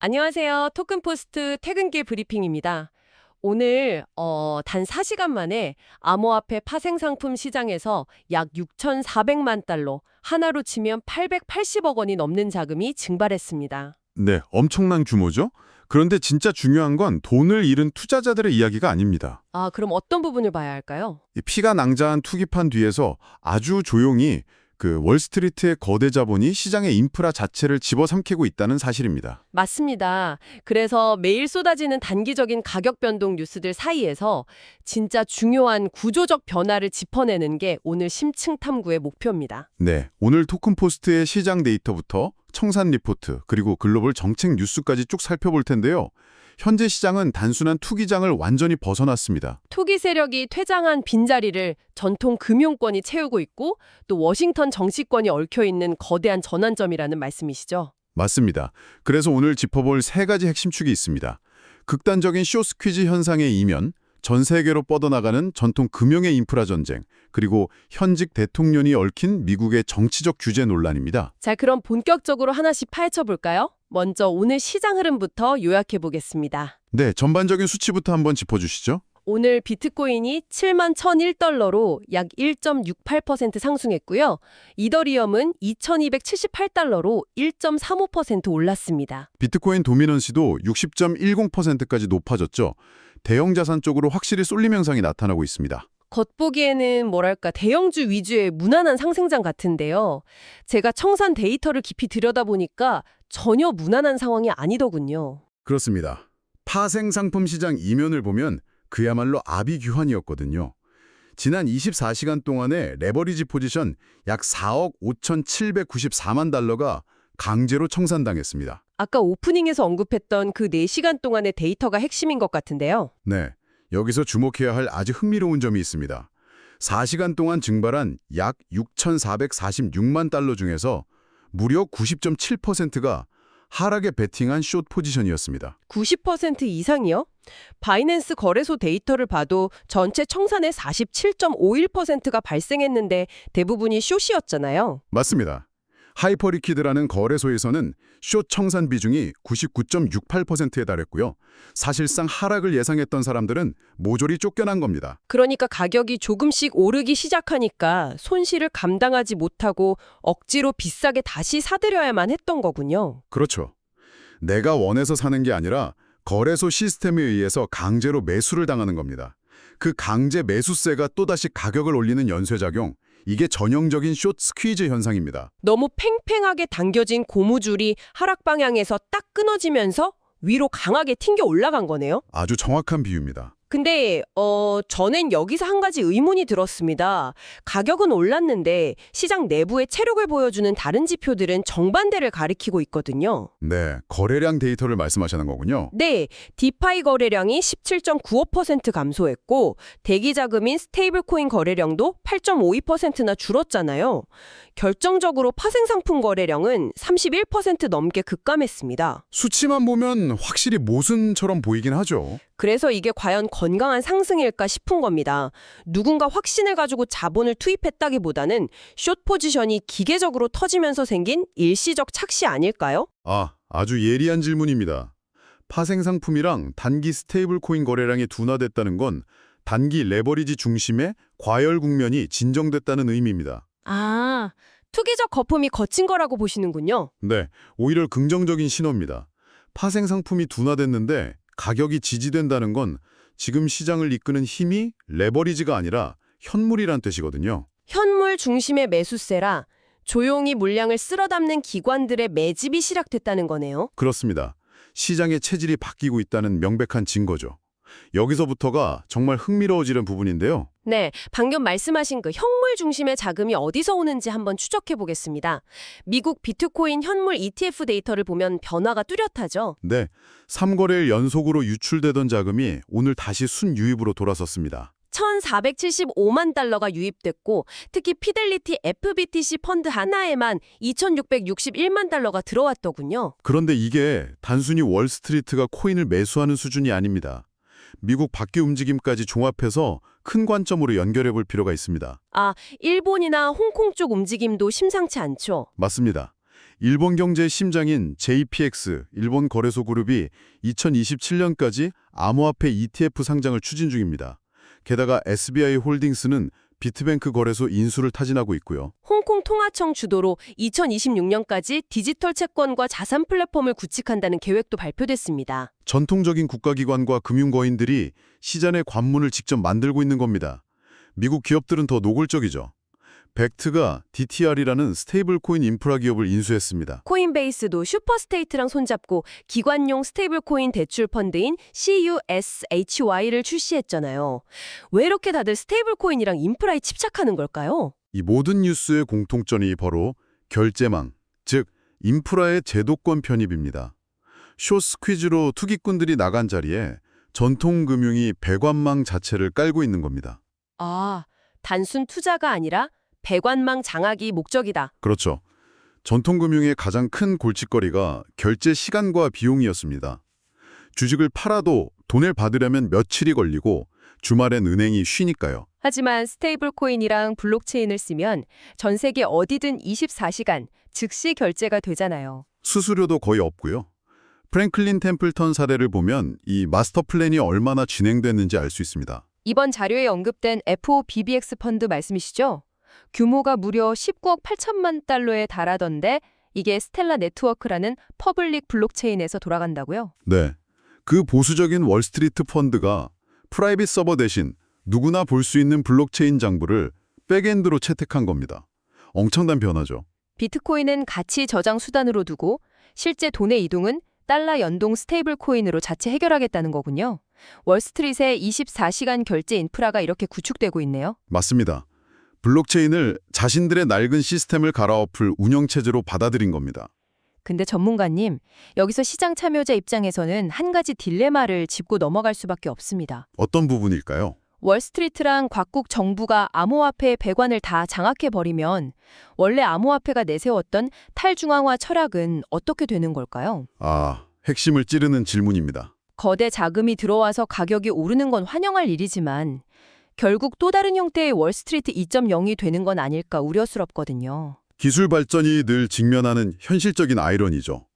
안녕하세요. 토큰포스트 퇴근길 브리핑입니다. 오늘 단 4시간 만에 암호화폐 파생상품 시장에서 약 6,400만 달러, 하나로 치면 880억 원이 넘는 자금이 증발했습니다. 네, 엄청난 규모죠. 그런데 진짜 중요한 건 돈을 잃은 투자자들의 이야기가 아닙니다. 아, 그럼 어떤 부분을 봐야 할까요? 이 피가 낭자한 투기판 뒤에서 아주 조용히 월스트리트의 거대 자본이 시장의 인프라 자체를 집어삼키고 있다는 사실입니다. 맞습니다. 그래서 매일 쏟아지는 단기적인 가격 변동 뉴스들 사이에서 진짜 중요한 구조적 변화를 짚어내는 게 오늘 심층 탐구의 목표입니다. 네, 오늘 토큰포스트의 시장 데이터부터 청산 리포트 그리고 글로벌 정책 뉴스까지 쭉 살펴볼 텐데요. 현재 시장은 단순한 투기장을 완전히 벗어났습니다. 투기 세력이 퇴장한 빈자리를 전통 금융권이 채우고 있고 또 워싱턴 정치권이 얽혀있는 거대한 전환점이라는 말씀이시죠? 맞습니다. 그래서 오늘 짚어볼 세 가지 핵심 축이 있습니다. 극단적인 쇼스퀴즈 현상의 이면, 전 세계로 뻗어나가는 전통 금융의 인프라 전쟁, 그리고 현직 대통령이 얽힌 미국의 정치적 규제 논란입니다. 자, 그럼 본격적으로 하나씩 파헤쳐 볼까요? 먼저 오늘 시장 흐름부터 요약해 보겠습니다. 네, 전반적인 수치부터 한번 짚어주시죠. 오늘 비트코인이 7만 1,001달러로 약 1.68% 상승했고요. 이더리움은 2,278달러로 1.35% 올랐습니다. 비트코인 도미넌시도 60.10%까지 높아졌죠. 대형 자산 쪽으로 확실히 쏠림 현상이 나타나고 있습니다. 겉보기에는 뭐랄까 대형주 위주의 무난한 상승장 같은데요. 제가 청산 데이터를 깊이 들여다보니까 전혀 무난한 상황이 아니더군요. 그렇습니다. 파생 상품 시장 이면을 보면 그야말로 아비규환이었거든요. 지난 24시간 동안의 레버리지 포지션 약 4억 5,794만 달러가 강제로 청산당했습니다. 아까 오프닝에서 언급했던 그 4시간 동안의 데이터가 핵심인 것 같은데요. 네, 여기서 주목해야 할 아주 흥미로운 점이 있습니다. 4시간 동안 증발한 약 6,446만 달러 중에서 무려 90.7%가 하락에 베팅한 숏 포지션이었습니다. 90% 이상이요? 바이낸스 거래소 데이터를 봐도 전체 청산의 47.51%가 발생했는데 대부분이 숏이었잖아요. 맞습니다. 하이퍼리퀴드라는 거래소에서는 숏 청산 비중이 99.68%에 달했고요. 사실상 하락을 예상했던 사람들은 모조리 쫓겨난 겁니다. 그러니까 가격이 조금씩 오르기 시작하니까 손실을 감당하지 못하고 억지로 비싸게 다시 사들여야만 했던 거군요. 그렇죠. 내가 원해서 사는 게 아니라 거래소 시스템에 의해서 강제로 매수를 당하는 겁니다. 그 강제 매수세가 또다시 가격을 올리는 연쇄작용, 이게 전형적인 숏 스퀴즈 현상입니다. 너무 팽팽하게 당겨진 고무줄이 하락 방향에서 딱 끊어지면서 위로 강하게 튕겨 올라간 거네요. 아주 정확한 비유입니다. 근데 저는 여기서 한 가지 의문이 들었습니다. 가격은 올랐는데 시장 내부의 체력을 보여주는 다른 지표들은 정반대를 가리키고 있거든요. 네, 거래량 데이터를 말씀하시는 거군요. 네, 디파이 거래량이 17.95% 감소했고 대기 자금인 스테이블 코인 거래량도 8.52%나 줄었잖아요. 결정적으로 파생 상품 거래량은 31% 넘게 급감했습니다. 수치만 보면 확실히 모순처럼 보이긴 하죠. 그래서 이게 과연 건강한 상승일까 싶은 겁니다. 누군가 확신을 가지고 자본을 투입했다기보다는 숏 포지션이 기계적으로 터지면서 생긴 일시적 착시 아닐까요? 아주 예리한 질문입니다. 파생 상품이랑 단기 스테이블 코인 거래량이 둔화됐다는 건 단기 레버리지 중심의 과열 국면이 진정됐다는 의미입니다. 아, 투기적 거품이 거친 거라고 보시는군요. 네, 오히려 긍정적인 신호입니다. 파생 상품이 둔화됐는데 가격이 지지된다는 건 지금 시장을 이끄는 힘이 레버리지가 아니라 현물이란 뜻이거든요. 현물 중심의 매수세라 조용히 물량을 쓸어담는 기관들의 매집이 시작됐다는 거네요. 그렇습니다. 시장의 체질이 바뀌고 있다는 명백한 증거죠. 여기서부터가 정말 흥미로워지는 부분인데요. 네, 방금 말씀하신 그 현물 중심의 자금이 어디서 오는지 한번 추적해 보겠습니다. 미국 비트코인 현물 ETF 데이터를 보면 변화가 뚜렷하죠. 네, 3거래일 연속으로 유출되던 자금이 오늘 다시 순유입으로 돌아섰습니다. 1,475만 달러가 유입됐고 특히 피델리티 FBTC 펀드 하나에만 2,661만 달러가 들어왔더군요. 그런데 이게 단순히 월스트리트가 코인을 매수하는 수준이 아닙니다. 미국 밖의 움직임까지 종합해서 큰 관점으로 연결해 볼 필요가 있습니다. 아, 일본이나 홍콩 쪽 움직임도 심상치 않죠. 맞습니다. 일본 경제의 심장인 JPX, 일본 거래소 그룹이 2027년까지 암호화폐 ETF 상장을 추진 중입니다. 게다가 SBI 홀딩스는 비트뱅크 거래소 인수를 타진하고 있고요. 홍콩 통화청 주도로 2026년까지 디지털 채권과 자산 플랫폼을 구축한다는 계획도 발표됐습니다. 전통적인 국가기관과 금융거인들이 시장의 관문을 직접 만들고 있는 겁니다. 미국 기업들은 더 노골적이죠. 벡트가 DTR이라는 스테이블 코인 인프라 기업을 인수했습니다. 코인베이스도 슈퍼스테이트랑 손잡고 기관용 스테이블 코인 대출 펀드인 CUSHY를 출시했잖아요. 왜 이렇게 다들 스테이블 코인이랑 인프라에 집착하는 걸까요? 이 모든 뉴스의 공통점이 바로 결제망, 즉 인프라의 제도권 편입입니다. 쇼스퀴즈로 투기꾼들이 나간 자리에 전통금융이 배관망 자체를 깔고 있는 겁니다. 아, 단순 투자가 아니라 배관망 장악이 목적이다. 그렇죠. 전통금융의 가장 큰 골칫거리가 결제 시간과 비용이었습니다. 주식을 팔아도 돈을 받으려면 며칠이 걸리고 주말엔 은행이 쉬니까요. 하지만 스테이블 코인이랑 블록체인을 쓰면 전 세계 어디든 24시간 즉시 결제가 되잖아요. 수수료도 거의 없고요. 프랭클린 템플턴 사례를 보면 이 마스터 플랜이 얼마나 진행됐는지 알 수 있습니다. 이번 자료에 언급된 FOBBX 펀드 말씀이시죠? 규모가 무려 19억 8천만 달러에 달하던데 이게 스텔라 네트워크라는 퍼블릭 블록체인에서 돌아간다고요? 네. 그 보수적인 월스트리트 펀드가 프라이빗 서버 대신 누구나 볼 수 있는 블록체인 장부를 백엔드로 채택한 겁니다. 엄청난 변화죠. 비트코인은 가치 저장 수단으로 두고 실제 돈의 이동은 달러 연동 스테이블 코인으로 자체 해결하겠다는 거군요. 월스트리트의 24시간 결제 인프라가 이렇게 구축되고 있네요. 맞습니다. 블록체인을 자신들의 낡은 시스템을 갈아엎을 운영체제로 받아들인 겁니다. 근데 전문가님, 여기서 시장 참여자 입장에서는 한 가지 딜레마를 짚고 넘어갈 수밖에 없습니다. 어떤 부분일까요? 월스트리트랑 각국 정부가 암호화폐의 배관을 다 장악해버리면 원래 암호화폐가 내세웠던 탈중앙화 철학은 어떻게 되는 걸까요? 핵심을 찌르는 질문입니다. 거대 자금이 들어와서 가격이 오르는 건 환영할 일이지만 결국 또 다른 형태의 월스트리트 2.0이 되는 건 아닐까 우려스럽거든요. 기술 발전이 늘 직면하는 현실적인 아이러니죠.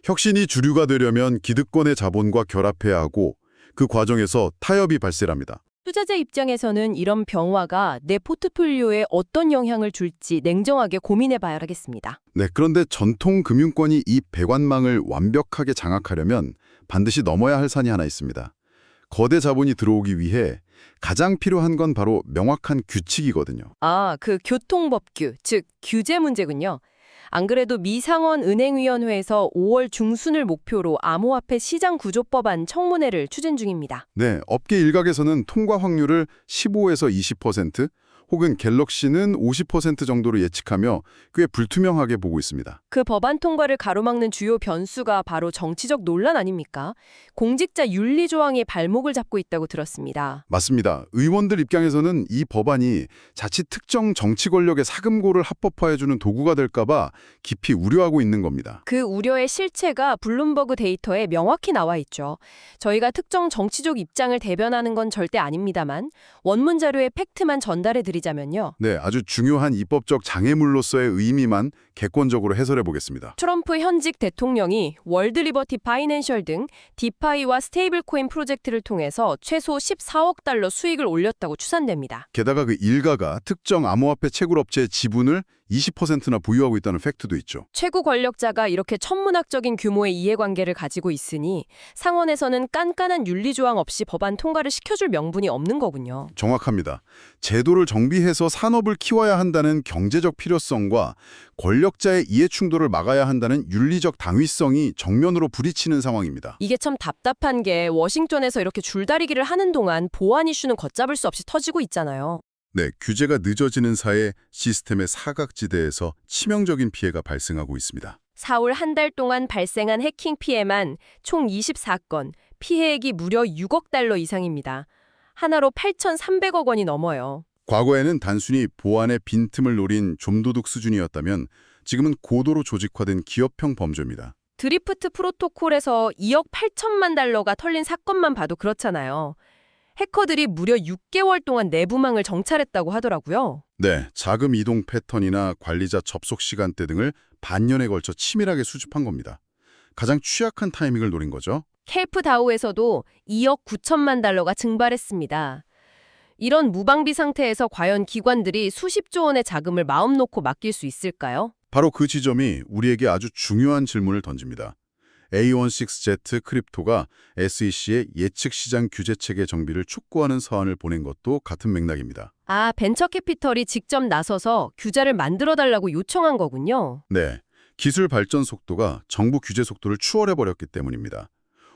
혁신이 주류가 되려면 기득권의 자본과 결합해야 하고 그 과정에서 타협이 발생합니다. 투자자 입장에서는 이런 변화가 내 포트폴리오에 어떤 영향을 줄지 냉정하게 고민해 봐야겠습니다. 네, 그런데 전통 금융권이 이 배관망을 완벽하게 장악하려면 반드시 넘어야 할 산이 하나 있습니다. 거대 자본이 들어오기 위해 가장 필요한 건 바로 명확한 규칙이거든요. 그 교통법규, 즉 규제 문제군요. 안 그래도 미 상원 은행위원회에서 5월 중순을 목표로 암호화폐 시장 구조법안 청문회를 추진 중입니다. 네, 업계 일각에서는 통과 확률을 15에서 20%, 혹은 갤럭시는 50% 정도로 예측하며 꽤 불투명하게 보고 있습니다. 그 법안 통과를 가로막는 주요 변수가 바로 정치적 논란 아닙니까? 공직자 윤리 조항이 발목을 잡고 있다고 들었습니다. 맞습니다. 의원들 입장에서는 이 법안이 자칫 특정 정치 권력의 사금고를 합법화해주는 도구가 될까 봐 깊이 우려하고 있는 겁니다. 그 우려의 실체가 블룸버그 데이터에 명확히 나와 있죠. 저희가 특정 정치적 입장을 대변하는 건 절대 아닙니다만 원문 자료의 팩트만 전달해 드리자면요. 네, 아주 중요한 입법적 장애물로서의 의미만 객관적으로 해설해 보겠습니다. 트럼프 현직 대통령이 월드 리버티 파이낸셜 등 디파이와 스테이블 코인 프로젝트를 통해서 최소 14억 달러 수익을 올렸다고 추산됩니다. 게다가 그 일가가 특정 암호화폐 채굴업체의 지분을 20%나 보유하고 있다는 팩트도 있죠. 최고 권력자가 이렇게 천문학적인 규모의 이해관계를 가지고 있으니 상원에서는 깐깐한 윤리조항 없이 법안 통과를 시켜줄 명분이 없는 거군요. 정확합니다. 제도를 정비해서 산업을 키워야 한다는 경제적 필요성과 권력자의 이해 충돌을 막아야 한다는 윤리적 당위성이 정면으로 부딪히는 상황입니다. 이게 참 답답한 게 워싱턴에서 이렇게 줄다리기를 하는 동안 보안 이슈는 걷잡을 수 없이 터지고 있잖아요. 네, 규제가 늦어지는 사이에 시스템의 사각지대에서 치명적인 피해가 발생하고 있습니다. 4월 한 달 동안 발생한 해킹 피해만 총 24건, 피해액이 무려 6억 달러 이상입니다. 하나로 8,300억 원이 넘어요. 과거에는 단순히 보안의 빈틈을 노린 좀도둑 수준이었다면 지금은 고도로 조직화된 기업형 범죄입니다. 드리프트 프로토콜에서 2억 8천만 달러가 털린 사건만 봐도 그렇잖아요. 해커들이 무려 6개월 동안 내부망을 정찰했다고 하더라고요. 네, 자금 이동 패턴이나 관리자 접속 시간대 등을 반년에 걸쳐 치밀하게 수집한 겁니다. 가장 취약한 타이밍을 노린 거죠. 켈프다우에서도 2억 9천만 달러가 증발했습니다. 이런 무방비 상태에서 과연 기관들이 수십조 원의 자금을 마음 놓고 맡길 수 있을까요? 바로 그 지점이 우리에게 아주 중요한 질문을 던집니다. A16Z 크립토가 SEC의 예측 시장 규제 체계 정비를 촉구하는 서한을 보낸 것도 같은 맥락입니다. 아, 벤처 캐피털이 직접 나서서 규제를 만들어달라고 요청한 거군요. 네, 기술 발전 속도가 정부 규제 속도를 추월해버렸기 때문입니다.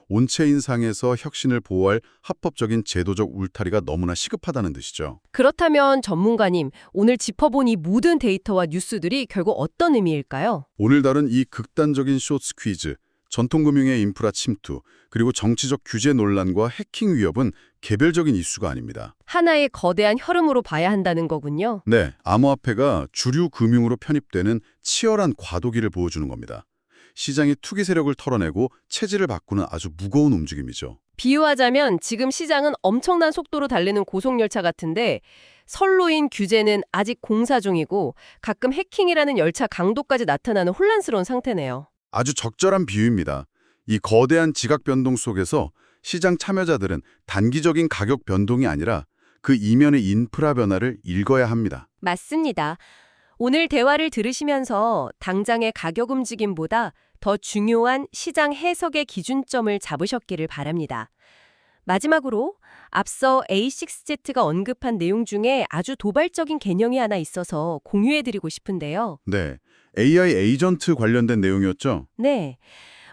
온체인상에서 혁신을 보호할 합법적인 제도적 울타리가 너무나 시급하다는 뜻이죠. 그렇다면 전문가님, 오늘 짚어본 이 모든 데이터와 뉴스들이 결국 어떤 의미일까요? 오늘 다룬 이 극단적인 쇼츠 퀴즈, 전통금융의 인프라 침투, 그리고 정치적 규제 논란과 해킹 위협은 개별적인 이슈가 아닙니다. 하나의 거대한 흐름으로 봐야 한다는 거군요. 네, 암호화폐가 주류 금융으로 편입되는 치열한 과도기를 보여주는 겁니다. 시장이 투기 세력을 털어내고 체질을 바꾸는 아주 무거운 움직임이죠. 비유하자면 지금 시장은 엄청난 속도로 달리는 고속열차 같은데 선로인 규제는 아직 공사 중이고 가끔 해킹이라는 열차 강도까지 나타나는 혼란스러운 상태네요. 아주 적절한 비유입니다. 이 거대한 지각 변동 속에서 시장 참여자들은 단기적인 가격 변동이 아니라 그 이면의 인프라 변화를 읽어야 합니다. 맞습니다. 오늘 대화를 들으시면서 당장의 가격 움직임보다 더 중요한 시장 해석의 기준점을 잡으셨기를 바랍니다. 마지막으로 앞서 A6Z가 언급한 내용 중에 아주 도발적인 개념이 하나 있어서 공유해드리고 싶은데요. 네, AI 에이전트 관련된 내용이었죠? 네.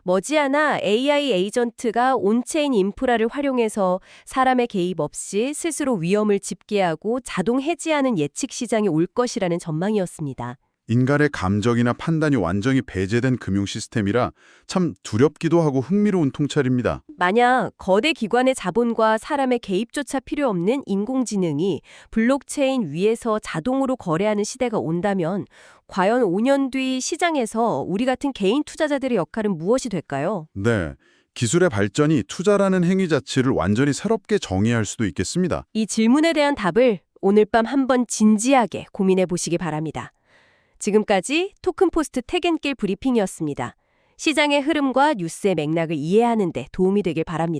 머지않아 AI 에이전트가 온체인 인프라를 활용해서 사람의 개입 없이 스스로 위험을 집계하고 자동 해지하는 예측 시장이 올 것이라는 전망이었습니다. 인간의 감정이나 판단이 완전히 배제된 금융 시스템이라 참 두렵기도 하고 흥미로운 통찰입니다. 만약 거대 기관의 자본과 사람의 개입조차 필요 없는 인공지능이 블록체인 위에서 자동으로 거래하는 시대가 온다면 과연 5년 뒤 시장에서 우리 같은 개인 투자자들의 역할은 무엇이 될까요? 네, 기술의 발전이 투자라는 행위 자체를 완전히 새롭게 정의할 수도 있겠습니다. 이 질문에 대한 답을 오늘 밤 한번 진지하게 고민해 보시기 바랍니다. 지금까지 토큰포스트 퇴근길 브리핑이었습니다. 시장의 흐름과 뉴스의 맥락을 이해하는 데 도움이 되길 바랍니다.